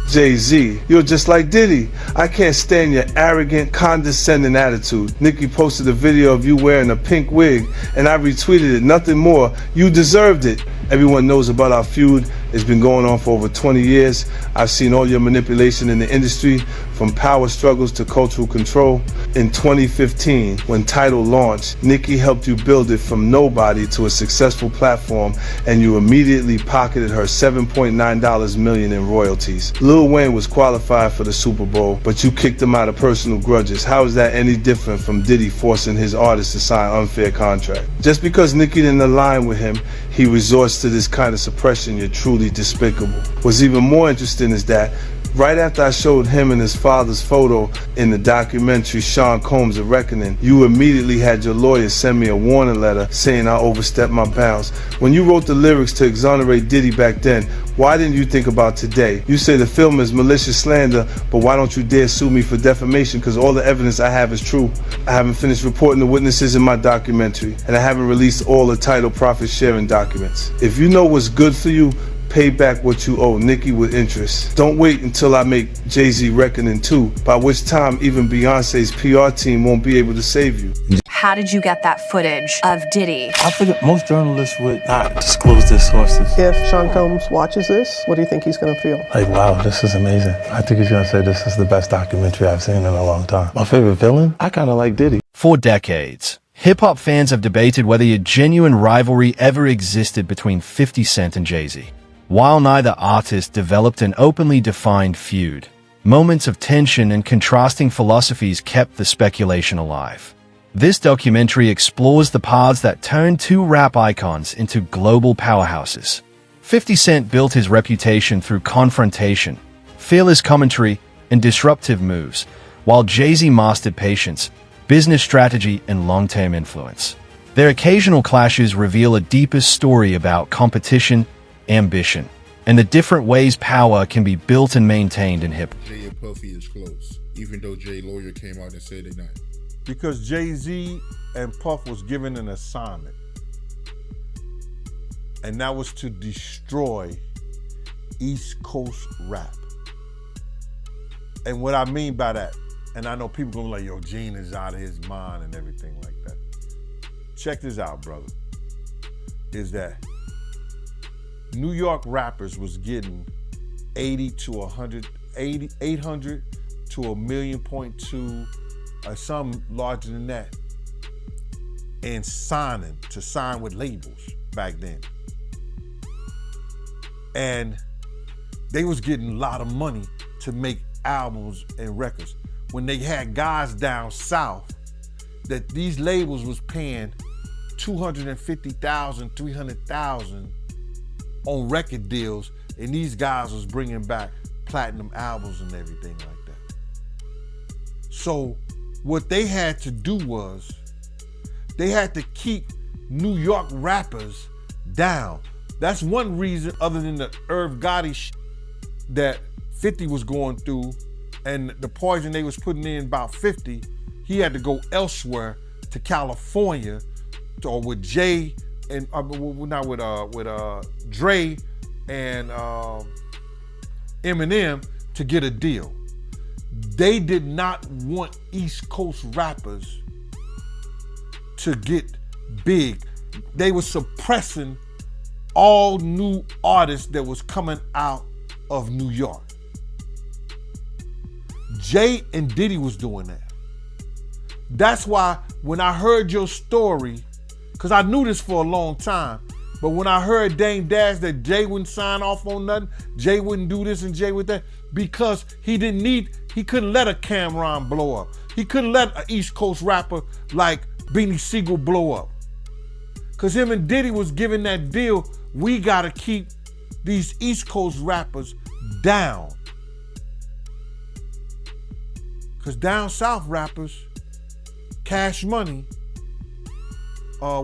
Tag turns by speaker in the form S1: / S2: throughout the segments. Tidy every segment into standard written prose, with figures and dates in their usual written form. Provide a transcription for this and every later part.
S1: Jay Z, you're just like Diddy. I can't stand your arrogant, condescending attitude. Nicki posted a video of you wearing a pink wig, and I retweeted it. Nothing more. You deserved it. Everyone knows about our feud. It's been going on for over 20 years. I've seen all your manipulation in the industry, from power struggles to cultural control. In 2015, when Tidal launched, Nicki helped you build it from nobody to a successful platform, and you immediately pocketed her $7.9 million in royalties. Lil Wayne was qualified for the Super Bowl, but you kicked him out of personal grudges. How is that any different from Diddy forcing his artists to sign unfair contracts? Just because Nicki didn't align with him, he resorts to this kind of suppression. You're truly despicable. What's even more interesting is that right after I showed him and his father's photo in the documentary Sean Combs: A Reckoning, you immediately had your lawyer send me a warning letter saying I overstepped my bounds. When you wrote the lyrics to exonerate Diddy back then, why didn't you think about today? You say the film is malicious slander, but why don't you dare sue me for defamation? Because all the evidence I have is true. I haven't finished reporting the witnesses in my documentary, and I haven't released all the Tidal profit sharing documents. If you know what's good for you, pay back what you owe Nicki with interest. Don't wait until I make Jay Z Reckoning 2, by which time even Beyonce's PR team won't be able to save you.
S2: How did you get that footage of Diddy?
S3: I figured most journalists would not disclose their sources.
S4: If Sean Combs watches this, what do you think he's going to feel?
S3: Like, wow, this is amazing. I think he's going to say this is the best documentary I've seen in a long time. My favorite villain? I kind of like Diddy.
S5: For decades, hip-hop fans have debated whether a genuine rivalry ever existed between 50 Cent and Jay Z. While neither artist developed an openly defined feud, moments of tension and contrasting philosophies kept the speculation alive. This documentary explores the paths that turned two rap icons into global powerhouses. 50 Cent built his reputation through confrontation, fearless commentary, and disruptive moves, while Jay Z mastered patience, business strategy, and long-term influence. Their occasional clashes reveal a deeper story about competition, ambition, and the different ways power can be built and maintained in hip.
S6: Jay and Puffy is close, even though Jay lawyer came out and said they're not.
S7: Because Jay Z and Puff was given an assignment, and that was to destroy East Coast rap. And what I mean by that, and I know people gonna be like, yo, Gene is out of his mind and everything like that. Check this out, brother, is that New York rappers was getting 80 to 100, 800 to 1.2 million, or some larger than that, and sign with labels back then. And they was getting a lot of money to make albums and records. When they had guys down south that these labels was paying $250,000, $300,000 on record deals, and these guys was bringing back platinum albums and everything like that. So what they had to do was, they had to keep New York rappers down. That's one reason, other than the Irv Gotti shit that 50 was going through and the poison they was putting in about 50, he had to go elsewhere to California, or with Jay and not with Dre and Eminem to get a deal. They did not want East Coast rappers to get big. They were suppressing all new artists that was coming out of New York. Jay and Diddy was doing that. That's why when I heard your story, because I knew this for a long time, but when I heard Dame Dash that Jay wouldn't sign off on nothing, Jay wouldn't do this and Jay would that, because he couldn't let a Cameron blow up. He couldn't let an East Coast rapper like Beanie Siegel blow up. Because him and Diddy was giving that deal, we gotta keep these East Coast rappers down. Because down south rappers, Cash Money, No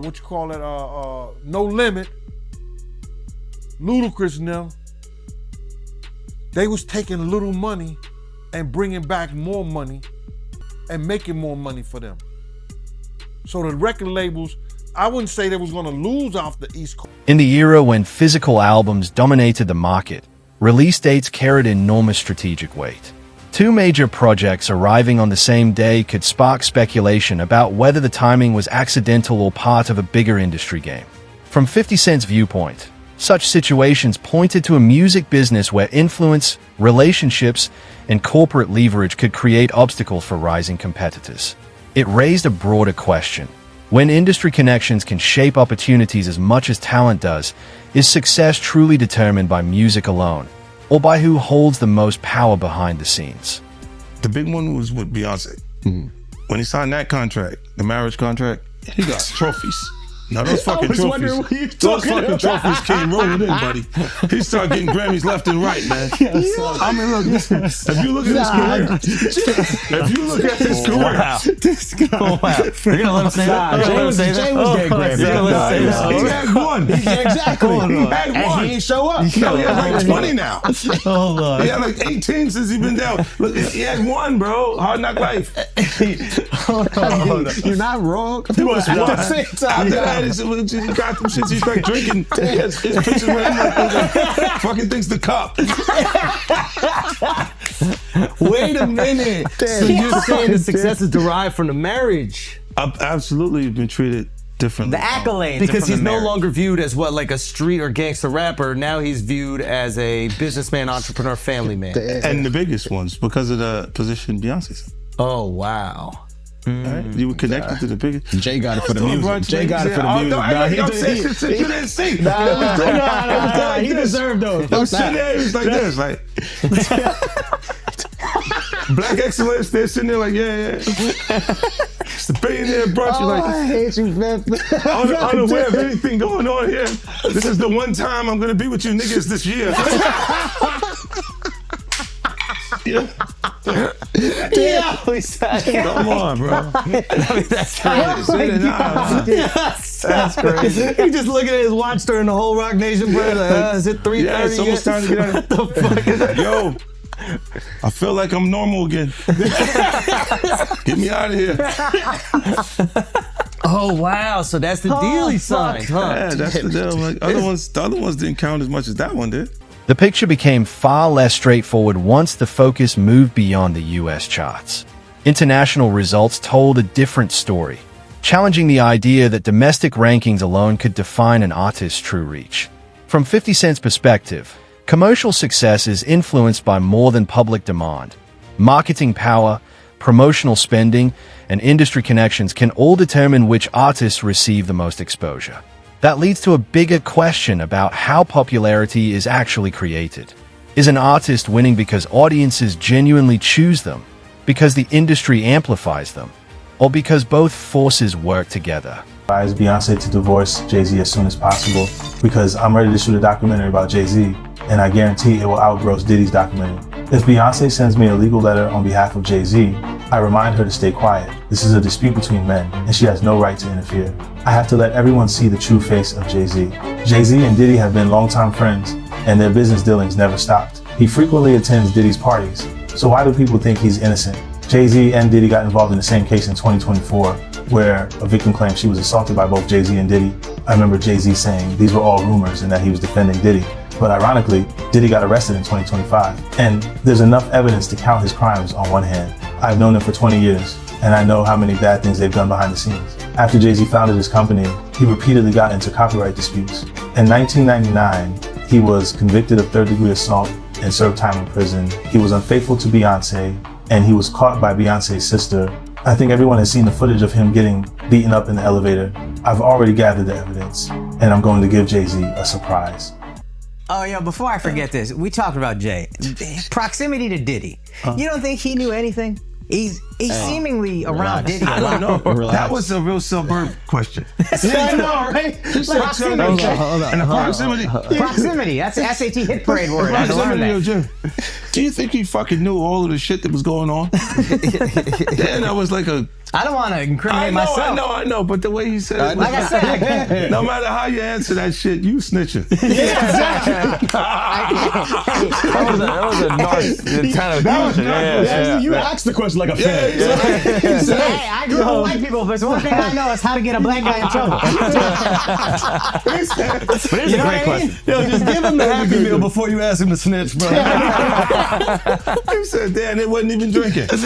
S7: Limit, Ludacris and them, they was taking little money and bringing back more money and making more money for them. So the record labels, I wouldn't say they was gonna lose off the East Coast.
S5: In the era when physical albums dominated the market, release dates carried enormous strategic weight. Two major projects arriving on the same day could spark speculation about whether the timing was accidental or part of a bigger industry game. From 50 Cent's viewpoint, such situations pointed to a music business where influence, relationships, and corporate leverage could create obstacles for rising competitors. It raised a broader question. When industry connections can shape opportunities as much as talent does, is success truly determined by music alone, or by who holds the most power behind the scenes?
S3: The big one was with Beyonce. When he signed that contract, the marriage contract, he got trophies. Now those fucking trophies, trophies came rolling in, buddy. He started getting Grammys left and right, man. I mean, look, if you look at his career,
S8: This guy.
S9: You're gonna let him say that?
S8: Jay was getting Grammys.
S3: he had one.
S8: Exactly.
S3: He had
S8: And
S3: one.
S8: he ain't show up.
S3: He had like 20 now.
S9: Hold on.
S3: He had like 18 since he been down. Look, he had one, bro. Hard Knock Life.
S8: You're not wrong.
S3: He was
S8: At the
S3: one.
S8: same time,
S3: After that, he got them shits. He started drinking. His pictures with him like fucking things to cup.
S8: wait a minute. So you're saying the success is derived from the marriage?
S3: I've absolutely been treated differently.
S9: The accolades.
S8: Because he's no longer viewed as what, like a street or gangster rapper. Now he's viewed as a businessman, entrepreneur, family man.
S3: And the biggest ones because of the position Beyonce's in.
S8: Oh, wow.
S3: Right? You were connected to the biggest.
S9: Jay got it for the music. Jay got it for the music.
S3: No, he you didn't see.
S9: He deserved those.
S3: I'm sitting there, he was like this, like Black excellence. They're sitting there like, yeah. It's the billionaire brunch. You're like,
S8: I hate you, man.
S3: unaware of anything going on here. This is the one time I'm gonna be with you niggas this year.
S8: Yeah,
S3: Come on, bro.
S8: that's crazy. That's crazy. He just looking at his watch during the whole Rock Nation break. Like, is it 3:30?
S3: Yeah, it's almost time to get out.
S8: What the fuck is that?
S3: Yo, I feel like I'm normal again. Get me out of here.
S8: Oh wow! So that's the deal he signed, huh?
S3: Yeah, that's the deal. Like, the other ones didn't count as much as that one did.
S5: The picture became far less straightforward once the focus moved beyond the US charts. International results told a different story, challenging the idea that domestic rankings alone could define an artist's true reach. From 50 Cent's perspective, commercial success is influenced by more than public demand. Marketing power, promotional spending, and industry connections can all determine which artists receive the most exposure. That leads to a bigger question about how popularity is actually created. Is an artist winning because audiences genuinely choose them, because the industry amplifies them, or because both forces work together?
S3: I advise Beyonce to divorce Jay Z as soon as possible because I'm ready to shoot a documentary about Jay Z, and I guarantee it will outgross Diddy's documentary. If Beyonce sends me a legal letter on behalf of Jay Z, I remind her to stay quiet. This is a dispute between men, and she has no right to interfere. I have to let everyone see the true face of Jay Z. Jay Z and Diddy have been longtime friends, and their business dealings never stopped. He frequently attends Diddy's parties, so why do people think he's innocent? Jay Z and Diddy got involved in the same case in 2024, where a victim claimed she was assaulted by both Jay Z and Diddy. I remember Jay Z saying these were all rumors and that he was defending Diddy. But ironically, Diddy got arrested in 2025. And there's enough evidence to count his crimes on one hand. I've known them for 20 years, and I know how many bad things they've done behind the scenes. After Jay Z founded his company, he repeatedly got into copyright disputes. In 1999, he was convicted of third-degree assault and served time in prison. He was unfaithful to Beyonce, and he was caught by Beyonce's sister. I think everyone has seen the footage of him getting beaten up in the elevator. I've already gathered the evidence, and I'm going to give Jay Z a surprise.
S9: Oh, yo, before I forget this, we talked about Jay. Proximity to Diddy. You don't think he knew anything? He's seemingly around Diddy.
S3: I don't know. That was a real suburb question.
S9: Yeah, I know, right? Proximity.
S3: Hold on. And the proximity.
S9: Proximity. That's the SAT hit parade word. I learned that.
S3: Do you think he fucking knew all of the shit that was going on? Yeah, that was like a
S8: I don't want to incriminate myself.
S10: I know, but the way he said it,
S8: Like I said,
S10: no matter how you answer that shit, you snitching.
S8: yeah, exactly.
S11: That was a nice kind of question.
S3: Yeah, you asked the question like a fan.
S9: Hey, I grew up with white people, but one thing I know is how to get a black guy in trouble.
S8: But it's a great question. Yo, just give him the Happy Meal before you ask him to snitch, bro.
S10: He said, damn, they wasn't even drinking.
S8: Speaking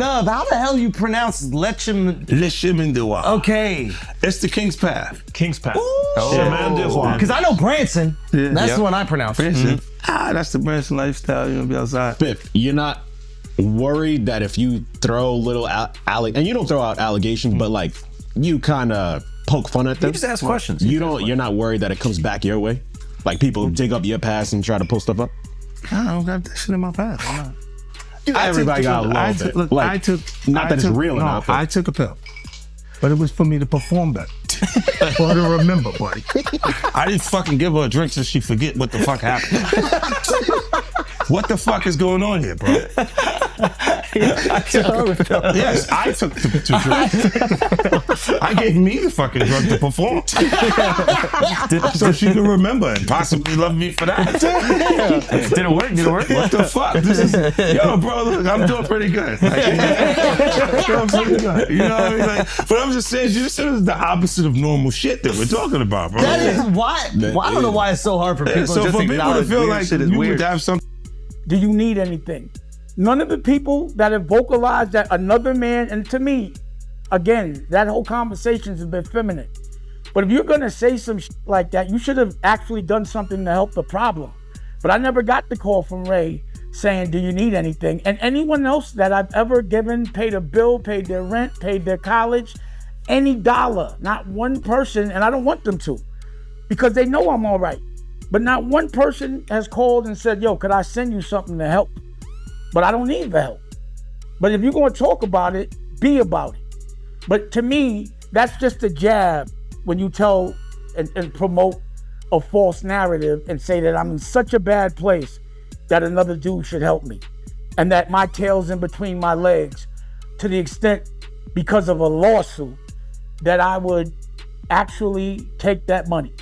S8: of, how the hell you pronounce Lechem?
S10: Lechemindewa.
S8: Okay.
S10: It's the King's Path.
S3: King's Path.
S10: Chemin
S8: Because I know Branson.
S10: Yeah.
S8: That's
S10: Yep.
S8: the one I pronounce.
S10: Branson. That's the Branson lifestyle. You know, be outside.
S11: Biff, you're not worried that if you throw little and you don't throw out allegations, but like you kind of poke fun at them.
S8: You just ask questions.
S11: You're not worried that it comes back your way, like people dig up your past and try to pull stuff up.
S10: I don't got that shit in my past. I'm not.
S11: Everybody got a little bit.
S10: Look,
S11: Like,
S10: I took.
S11: not that it's real
S10: no,
S11: enough, but-
S10: I took a pill, but it was for me to perform better. For her to remember, buddy. I didn't fucking give her a drink so she forget what the fuck happened. What the fuck is going on here, bro? Yes, I took the drink. I gave me the fucking drug to perform. So she can remember and possibly love me for that.
S8: Did it work?
S10: What the fuck? This is, yo, bro, look, I'm doing pretty good. Like, you know what I mean? Like, but I'm just saying, you said it's the opposite of normal shit that we're talking about, bro.
S8: That is why. Well, I don't know why it's so hard for people
S10: So
S8: just
S10: for people to
S8: acknowledge
S10: feel
S8: weird
S10: like
S8: shit is
S10: you
S8: weird.
S10: would have something.
S12: Do you need anything? None of the people that have vocalized that another man, and to me, again, that whole conversation has been feminine. But if you're gonna say some shit like that, you should have actually done something to help the problem. But I never got the call from Ray saying, do you need anything? And anyone else that I've ever given, paid a bill, paid their rent, paid their college, any dollar, not one person, and I don't want them to, because they know I'm all right. But not one person has called and said, yo, could I send you something to help? But I don't need the help. But if you're gonna talk about it, be about it. But to me, that's just a jab when you tell and promote a false narrative and say that I'm in such a bad place that another dude should help me. And that my tail's in between my legs to the extent, because of a lawsuit, that I would actually take that money.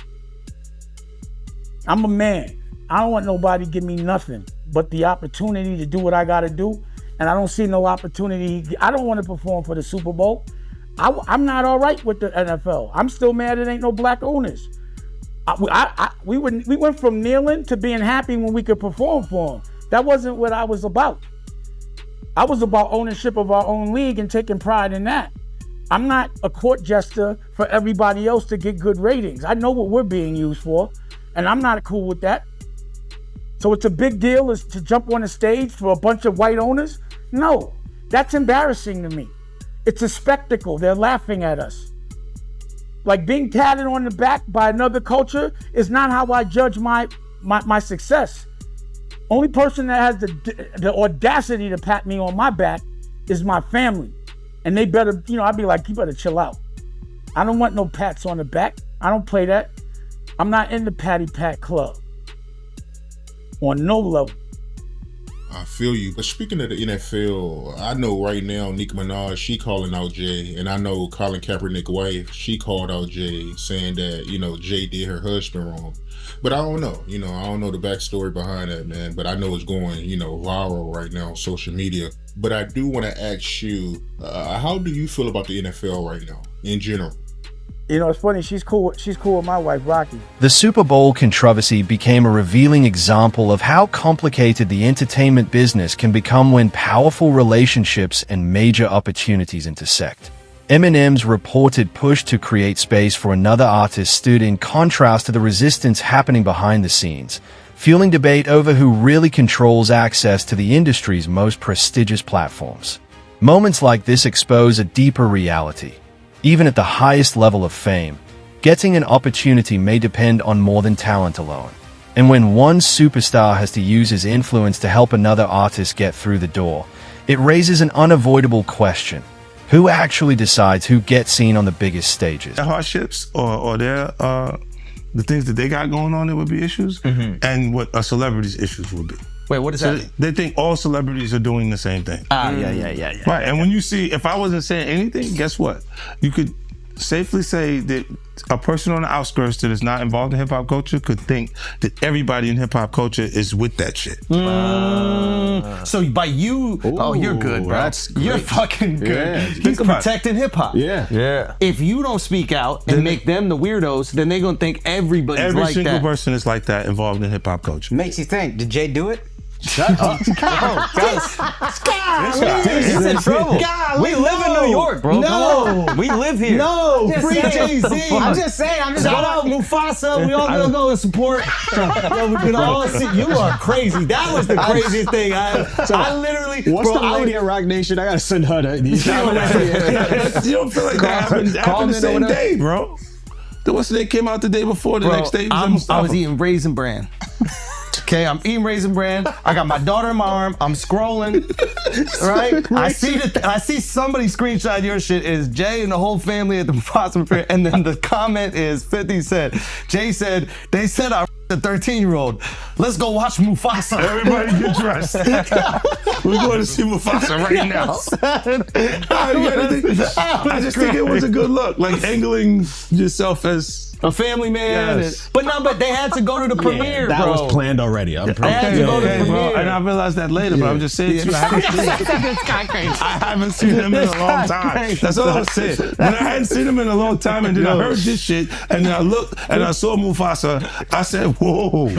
S12: I'm a man. I don't want nobody to give me nothing but the opportunity to do what I gotta do. And I don't see no opportunity. I don't want to perform for the Super Bowl. I'm not all right with the NFL. I'm still mad it ain't no black owners. We went from kneeling to being happy when we could perform for them. That wasn't what I was about. I was about ownership of our own league and taking pride in that. I'm not a court jester for everybody else to get good ratings. I know what we're being used for, and I'm not cool with that. So it's a big deal is to jump on a stage for a bunch of white owners? No, that's embarrassing to me. It's a spectacle. They're laughing at us. Like being patted on the back by another culture is not how I judge my success. Only person that has the audacity to pat me on my back is my family. And they better, I'd be like, you better chill out. I don't want no pats on the back. I don't play that. I'm not in the patty pat club. On no level.
S6: I feel you. But speaking of the NFL, I know right now Nicki Minaj, she calling out Jay. And I know Colin Kaepernick's wife, she called out Jay saying that, Jay did her husband wrong. But I don't know. I don't know the backstory behind that, man. But I know it's going, viral right now on social media. But I do want to ask you, how do you feel about the NFL right now, in general?
S12: It's funny, she's cool with my wife, Rocky.
S5: The Super Bowl controversy became a revealing example of how complicated the entertainment business can become when powerful relationships and major opportunities intersect. Eminem's reported push to create space for another artist stood in contrast to the resistance happening behind the scenes, fueling debate over who really controls access to the industry's most prestigious platforms. Moments like this expose a deeper reality. Even at the highest level of fame, getting an opportunity may depend on more than talent alone. And when one superstar has to use his influence to help another artist get through the door, it raises an unavoidable question. Who actually decides who gets seen on the biggest stages?
S10: Their hardships or their the things that they got going on, there would be issues, and what a celebrity's issues would be.
S8: Wait, what does that mean?
S10: They think all celebrities are doing the same thing.
S8: Yeah.
S10: Right, and when you see, if I wasn't saying anything, guess what? You could safely say that a person on the outskirts that is not involved in hip hop culture could think that everybody in hip hop culture is with that shit.
S8: So by you, you're good, bro. You're fucking good.
S11: Yeah.
S8: He's protecting hip hop.
S11: Yeah.
S8: If you don't speak out and make them the weirdos, then they're gonna think everybody's
S10: Every
S8: like
S10: single
S8: that.
S10: person is like that involved in hip hop culture.
S9: Makes you think, did Jay do it?
S8: Shut up. He's in trouble. We live in New York, bro.
S9: No.
S8: Come on. We live here.
S9: No,
S8: free Jay Z.
S9: I'm just saying.
S8: Shout out Mufasa. We all gonna go and support. We can all see. You are crazy. That was the craziest thing. I literally.
S11: What's
S8: bro,
S11: the lady at Rock Nation? I gotta send her that.
S10: You don't feel like that happened the same day, bro. What's the day came out the day before the next day?
S8: I was eating Raisin Bran. Okay, I'm eating Raisin Bran. I got my daughter in my arm. I'm scrolling, right? I see somebody screenshot your shit. Is Jay and the whole family at the Mufasa fair? And then the comment is 50 Cent. Jay said they said I a 13-year-old. Let's go watch Mufasa.
S10: Everybody get dressed. We're going to see Mufasa right now. I just think it was a good look, like angling yourself as
S8: a family man.
S10: Yes.
S8: But they had to go to the premiere,
S11: that
S8: bro.
S11: was planned already. I'm
S8: They had to go to the premiere.
S10: And I realized that later, but I'm just saying to you, I haven't seen him in a long time. That's all I'm saying. When I hadn't seen him in a long time, and then I heard this shit, and then I looked and I saw Mufasa, I said, whoa.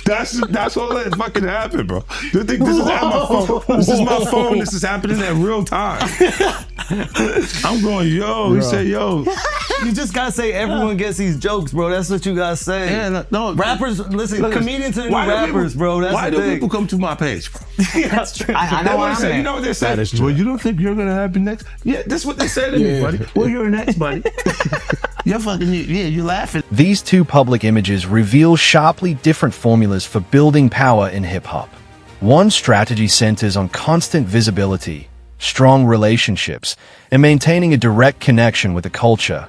S10: That's all that fucking happened, bro. You think this is at my phone? This is my phone. This is happening at real time. I'm going, yo. He said, yo.
S8: You just gotta say everyone gets these jokes, bro. That's what you gotta say.
S10: Yeah, no.
S8: Rappers, listen, comedians are the new rappers, bro. That's
S10: why
S8: the
S10: do
S8: thing.
S10: people come to my page, bro?
S8: That's true.
S9: I know what I'm saying.
S10: You know what they say?
S11: That is true.
S10: Well, you don't think you're gonna happen next? Yeah, that's what they said to me, buddy. Well, you're next, buddy. You're fucking, you're laughing.
S5: These two public images reveal sharply different formulas for building power in hip-hop. One strategy centers on constant visibility, strong relationships, and maintaining a direct connection with the culture,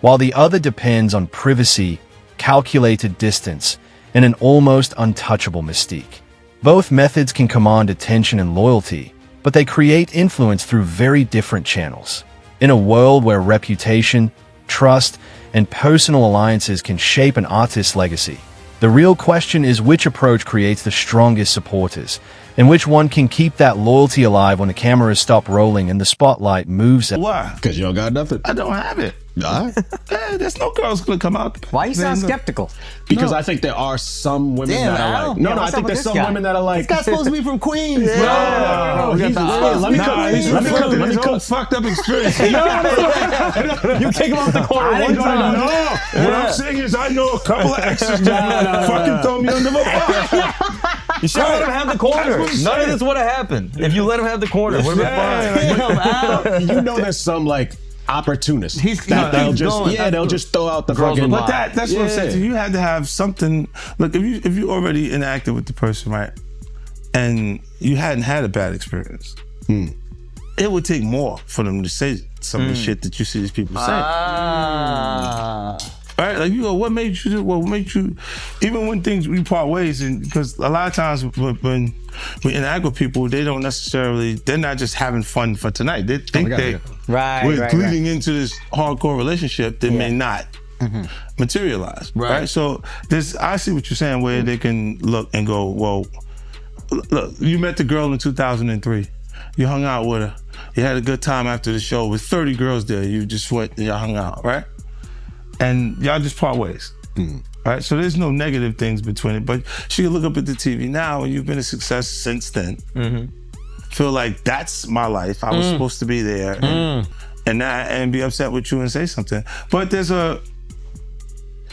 S5: while the other depends on privacy, calculated distance, and an almost untouchable mystique. Both methods can command attention and loyalty, but they create influence through very different channels. In a world where reputation, trust, and personal alliances can shape an artist's legacy, the real question is which approach creates the strongest supporters, and which one can keep that loyalty alive when the cameras stop rolling and the spotlight moves.
S10: Why?
S11: Because you don't got nothing.
S10: I don't have it.
S11: All right.
S10: There's no girls gonna come out.
S9: Why you sound skeptical?
S11: Because I think there are some women that are like. No, I think there's some women that are like.
S8: This guy's supposed to be from Queens, bro.
S11: Let me cook
S10: fucked up experience.
S8: You take him off the corner one time.
S10: No. What I'm saying is I know a couple of exes that fucking throw me under the bus.
S13: You should let him have the corner. None of this would have happened if you let him have the corner. Would have been fine.
S11: You know, there's some like opportunists. They'll just throw out the fucking.
S10: But that's what I'm saying. You had to have something. Look, if you already interacted with the person, right, and you hadn't had a bad experience, it would take more for them to say some of the shit that you see these people say. Right? Like, you go, what made you do? What made you? Even when we part ways, and because a lot of times when we interact with people, they're not just having fun for tonight. They think we're leading into this hardcore relationship that may not materialize. Right? So I see what you're saying, where they can look and go, well, look, you met the girl in 2003. You hung out with her. You had a good time after the show with 30 girls there. You just went and y'all hung out, right? And y'all just part ways, right? So there's no negative things between it, but she can look up at the TV now, and you've been a success since then. Feel like that's my life. I was supposed to be there, and be upset with you and say something. But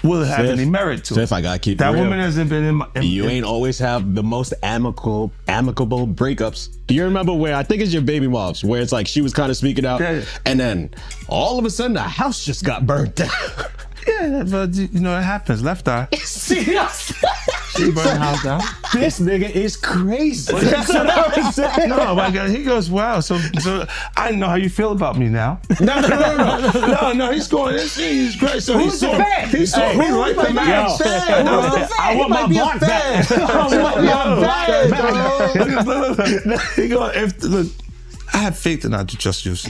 S10: will it have any merit to it?
S11: If I gotta keep
S10: that
S11: it real,
S10: woman hasn't been
S11: you ain't always have the most amicable breakups. Do you remember where I think it's your baby moms, where it's like she was kind of speaking out, and then all of a sudden the house just got burnt down.
S10: Yeah, but you know it happens. Left eye. He burned the house down.
S11: This nigga is crazy.
S10: That's what I'm saying. No, my God, he goes, wow. So I know how you feel about me now. No. He's going. He's great. So
S9: Who's the fan?
S10: He saw me right the match.
S11: I want my block back.
S10: He goes, look, I have faith in our just justice.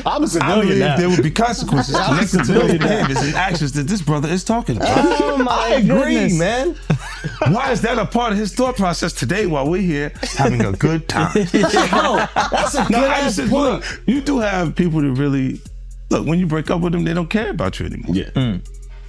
S11: I'm a
S10: I
S11: civilian
S10: believe
S11: now.
S10: there will be consequences connected to those behaviors and actions that this brother is talking about.
S8: Oh my
S10: agree,
S8: goodness.
S10: man. Why is that a part of his thought process today while we're here having a good time?
S8: That's a good
S10: I
S8: ass
S10: just said,
S8: point.
S10: look, you do have people that really, look, when you break up with them, they don't care about you anymore.
S11: Yeah.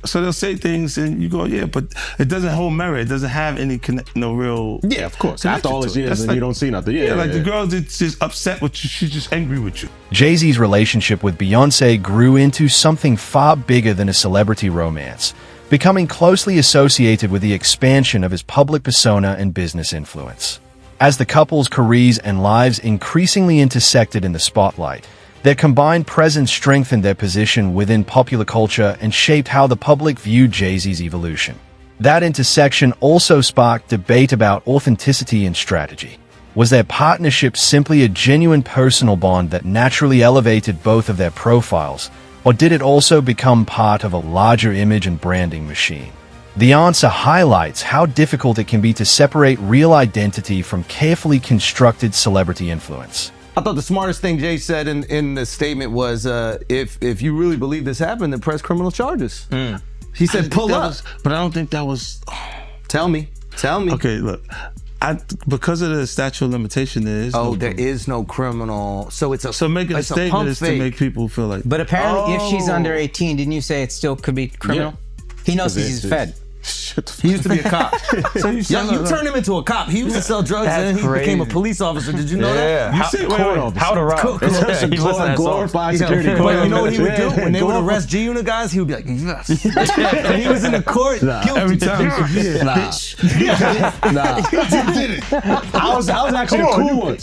S10: So they'll say things and you go, yeah, but it doesn't hold merit. It doesn't have any no real.
S11: Yeah, of course.
S10: connection
S11: After all
S10: to
S11: these
S10: it.
S11: years,
S10: That's
S11: and
S10: like-
S11: you don't see nothing. Yeah,
S10: the girl that's just upset with you. She's just angry with you.
S5: Jay-Z's relationship with Beyoncé grew into something far bigger than a celebrity romance, becoming closely associated with the expansion of his public persona and business influence. As the couple's careers and lives increasingly intersected in the spotlight, their combined presence strengthened their position within popular culture and shaped how the public viewed Jay-Z's evolution. That intersection also sparked debate about authenticity and strategy. Was their partnership simply a genuine personal bond that naturally elevated both of their profiles, or did it also become part of a larger image and branding machine? The answer highlights how difficult it can be to separate real identity from carefully constructed celebrity influence.
S8: I thought the smartest thing Jay said in the statement was, if you really believe this happened, then press criminal charges. He said, pull up.
S10: But I don't think that was.
S8: Tell me.
S10: Okay, look. Because of the statute of limitation, there is.
S8: There is no criminal. So it's a.
S10: So making a
S8: it's
S10: statement
S8: pump
S10: is
S8: fake.
S10: to make people feel like.
S9: But apparently, if she's under 18, didn't you say it still could be criminal? He knows he's fed.
S8: He used to be a cop.
S10: So you
S8: turned him into a cop. He used to sell drugs and then he became a police officer. Did you know that?
S10: You said,
S13: How to rob.
S8: Cool.
S13: He was a
S11: glorified security.
S8: But you know what he would do? When they would arrest G-Unit guys, he would be like, yes. And he was in the court guilty.
S10: Every time.
S11: I was actually the cool one.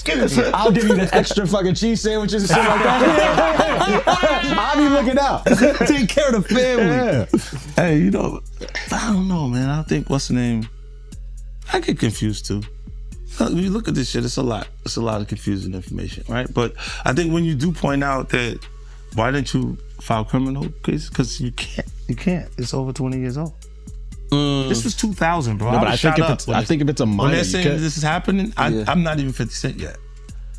S11: I'll give you the extra fucking cheese sandwiches and shit like that. I'll be looking out.
S8: Take care of the family.
S10: Hey, I don't know, man. I think, what's the name? I get confused too. When you look at this shit, it's a lot. It's a lot of confusing information, right? But I think when you do point out that, why didn't you file criminal cases? Because you can't. You can't. It's over 20 years old. This was 2000, bro.
S11: No, but I think if it's a minor,
S10: when they're
S11: you
S10: saying
S11: can.
S10: this is happening, I'm not even 50 Cent yet.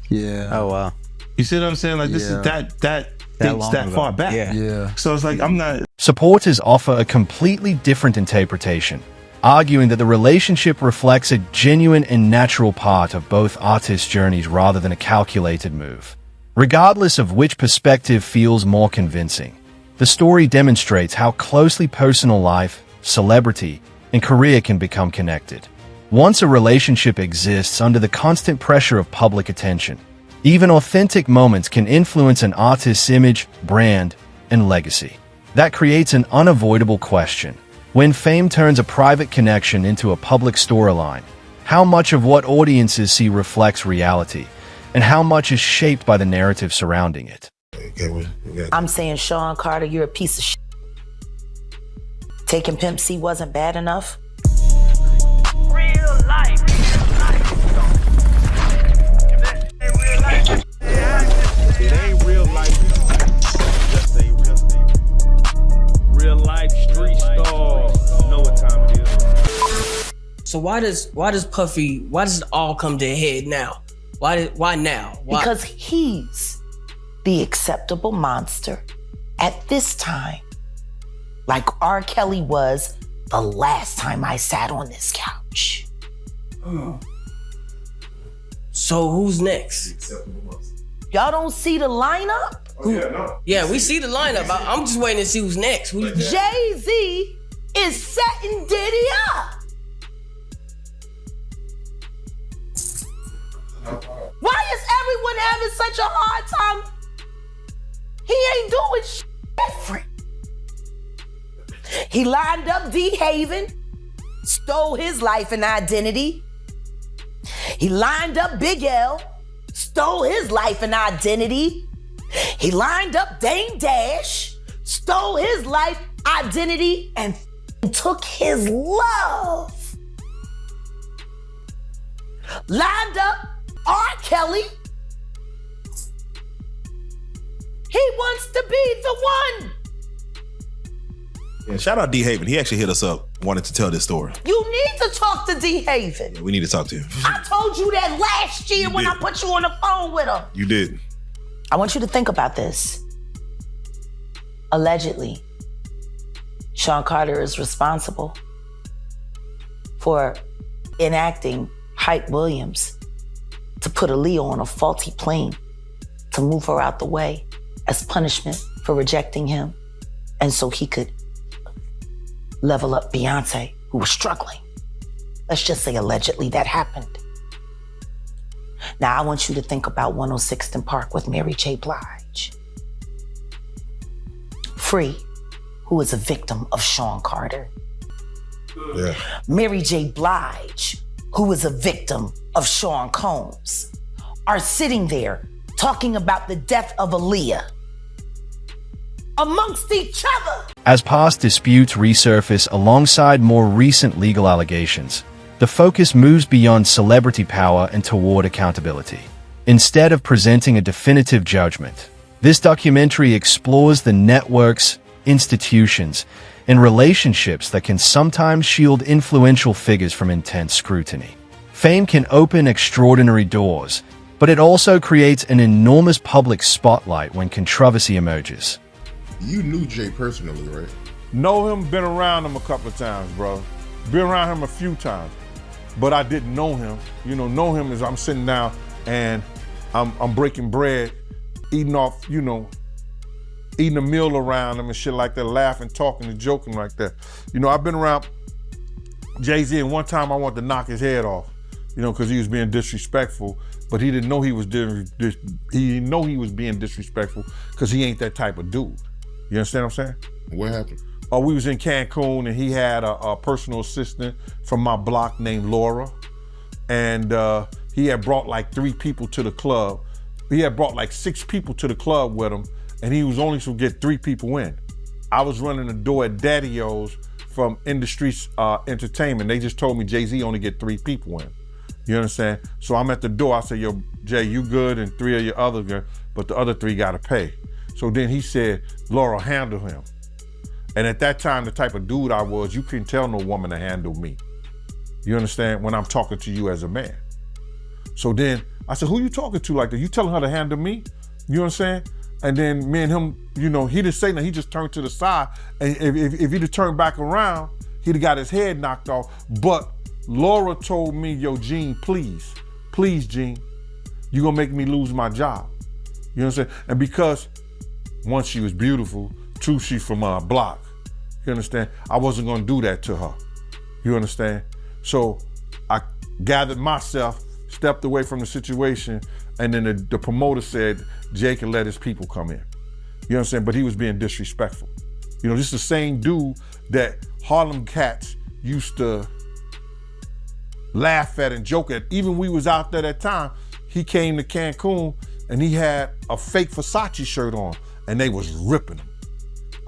S8: Yeah.
S9: Oh, wow.
S10: You see what I'm saying? Like, this is that dates
S9: long
S10: that
S9: ago.
S10: far back.
S8: Yeah.
S10: So it's like, I'm not.
S5: Supporters offer a completely different interpretation, arguing that the relationship reflects a genuine and natural part of both artists' journeys rather than a calculated move. Regardless of which perspective feels more convincing, the story demonstrates how closely personal life, celebrity, and career can become connected. Once a relationship exists under the constant pressure of public attention, even authentic moments can influence an artist's image, brand, and legacy. That creates an unavoidable question. When fame turns a private connection into a public storyline, how much of what audiences see reflects reality, and how much is shaped by the narrative surrounding it?
S14: I'm saying, Sean Carter, you're a piece of shit. Taking Pimp C wasn't bad enough.
S15: Real life. It ain't real life. Just ain't real life. Real life street stars. Know what time it is.
S16: So why does it all come to a head now? Why now? Why?
S14: Because he's the acceptable monster at this time. Like R. Kelly was the last time I sat on this couch.
S16: So who's next?
S14: Y'all don't see the lineup?
S16: Yeah, we see the lineup. I'm just waiting to see who's next.
S14: Jay Z is setting Diddy up. Why is everyone having such a hard time? He ain't doing shit different. He lined up D. Haven, stole his life and identity. He lined up Big L, stole his life and identity. He lined up Dame Dash, stole his life, identity, and took his love, lined up R. Kelly. He wants to be the one.
S17: Yeah, shout out D Haven. He actually hit us up, wanted to tell this story.
S14: You need to talk to D Haven.
S17: Yeah, we need to talk to him.
S14: I told you that last year when I put you on the phone with him.
S17: You did.
S14: I want you to think about this. Allegedly, Sean Carter is responsible for enacting Hype Williams to put Aaliyah on a faulty plane to move her out the way as punishment for rejecting him, and so he could level up Beyonce, who was struggling. Let's just say allegedly that happened. Now I want you to think about 106th and Park with Mary J. Blige. Free, who is a victim of Sean Carter.
S17: Yeah.
S14: Mary J. Blige, who is a victim of Sean Combs, are sitting there talking about the death of Aaliyah amongst each other.
S5: As past disputes resurface alongside more recent legal allegations, the focus moves beyond celebrity power and toward accountability. Instead of presenting a definitive judgment, this documentary explores the networks, institutions, and relationships that can sometimes shield influential figures from intense scrutiny. Fame can open extraordinary doors, but it also creates an enormous public spotlight when controversy emerges.
S6: You knew Jay personally, right?
S7: Know him, been around him a couple of times, bro. Been around him a few times, but I didn't know him. Know him as I'm sitting down and I'm breaking bread, eating off, eating a meal around him and shit like that, laughing, talking, and joking like that. I've been around Jay Z, and one time I wanted to knock his head off, because he was being disrespectful, but he didn't know he was being disrespectful because he ain't that type of dude. You understand what I'm saying?
S6: What happened?
S7: We was in Cancun and he had a personal assistant from my block named Laura. And he had brought like 3 people to the club. He had brought like 6 people to the club with him, and he was only supposed to get 3 people in. I was running the door at Daddy-O's from Industry Entertainment. They just told me Jay-Z only get 3 people in. You understand? So I'm at the door. I say, yo, Jay, you good, and 3 of your other good, but the other 3 gotta pay. So then he said, Laura, handle him. And at that time, the type of dude I was, you couldn't tell no woman to handle me. You understand? When I'm talking to you as a man. So then I said, who you talking to like that? You telling her to handle me? You understand? And then me and him, he didn't say nothing. He just turned to the side. And if he'd have turned back around, he'd have got his head knocked off. But Laura told me, yo, Gene, please, Gene, you're gonna make me lose my job. You know what I'm saying? And because 1, she was beautiful, 2, she's from our block. You understand? I wasn't gonna do that to her. You understand? So I gathered myself, stepped away from the situation, and then the promoter said Jay can let his people come in. You understand? But he was being disrespectful. This is the same dude that Harlem cats used to laugh at and joke at. Even we was out there that time, he came to Cancun and he had a fake Versace shirt on, and they was ripping him.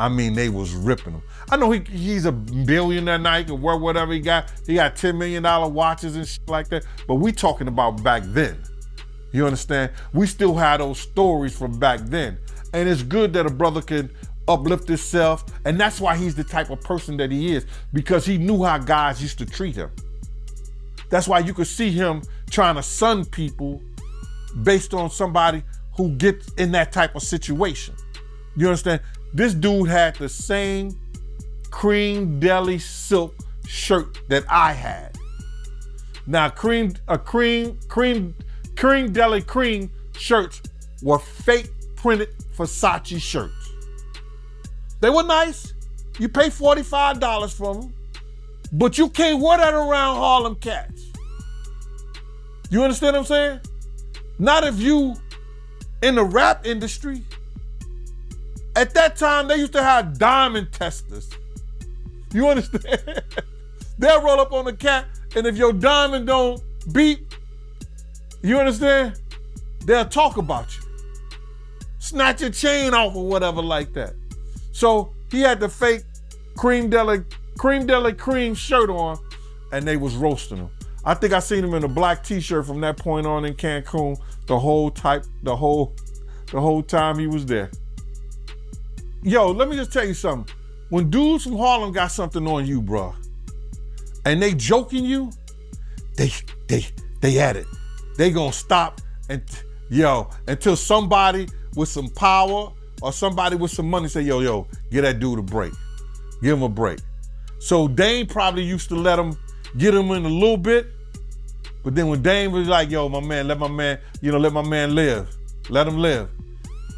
S7: I mean, they was ripping him. I know he's a billionaire now, he can wear whatever he got. He got $10 million watches and shit like that, but we talking about back then. You understand? We still have those stories from back then. And it's good that a brother can uplift himself, and that's why he's the type of person that he is, because he knew how guys used to treat him. That's why you could see him trying to sun people based on somebody who gets in that type of situation. You understand? This dude had the same cream deli silk shirt that I had. Now, cream deli cream shirts were fake printed Versace shirts. They were nice. You pay $45 for them, but you can't wear that around Harlem cats. You understand what I'm saying? Not if you in the rap industry. At that time, they used to have diamond testers. You understand? They'll roll up on the cat, and if your diamond don't beep, you understand? They'll talk about you. Snatch your chain off or whatever like that. So he had the fake cream deli cream de la cream shirt on, and they was roasting him. I think I seen him in a black t-shirt from that point on in Cancun the whole time he was there. Yo, let me just tell you something. When dudes from Harlem got something on you, bro, and they joking you, they at it. They gonna stop and until somebody with some power or somebody with some money say, yo, give that dude a break. Give him a break. So Dame probably used to let him get him in a little bit, but then when Dame was like, yo, my man, let my man live. Let him live.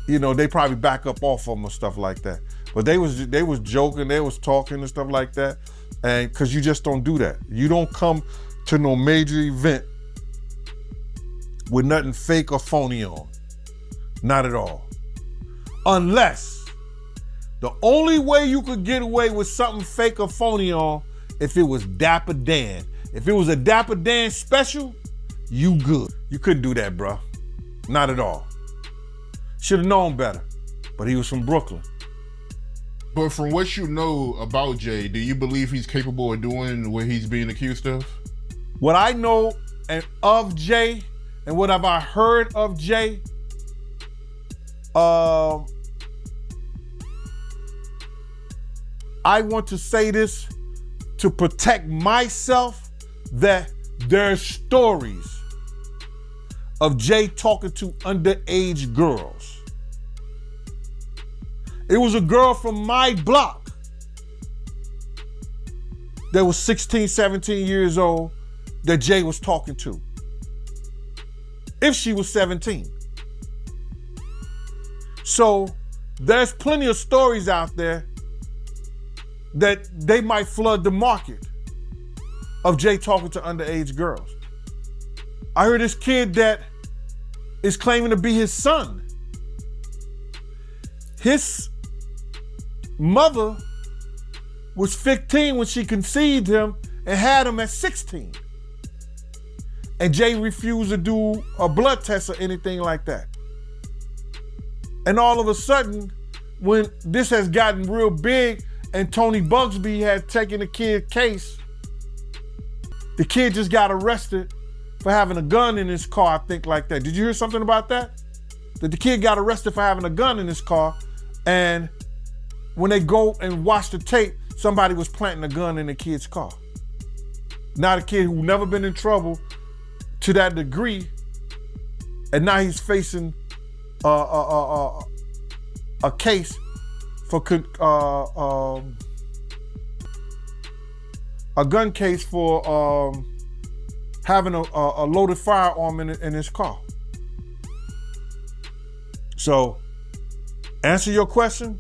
S7: They probably back up off of him or stuff like that. But they was joking, they was talking and stuff like that. And cause you just don't do that. You don't come to no major event with nothing fake or phony on. Not at all. Unless the only way you could get away with something fake or phony on, if it was Dapper Dan. If it was a Dapper Dan special, you good. You couldn't do that, bro. Not at all. Should have known better, but he was from Brooklyn.
S6: But from what you know about Jay, do you believe he's capable of doing what he's being accused of?
S7: What I know of Jay, and what have I heard of Jay, I want to say this to protect myself, that there's stories of Jay talking to underage girls. It was a girl from my block that was 16, 17 years old that Jay was talking to. If she was 17. So there's plenty of stories out there that they might flood the market of Jay talking to underage girls. I heard this kid that is claiming to be his son. His mother was 15 when she conceived him and had him at 16. And Jay refused to do a blood test or anything like that. And all of a sudden, when this has gotten real big and Tony Bugsby had taken the kid's case, the kid just got arrested for having a gun in his car, I think, like that. Did you hear something about that? That the kid got arrested for having a gun in his car, and when they go and watch the tape, somebody was planting a gun in the kid's car. Now the kid who never been in trouble to that degree, and now he's facing a case for a gun case for having a loaded firearm in his car. So, answer your question,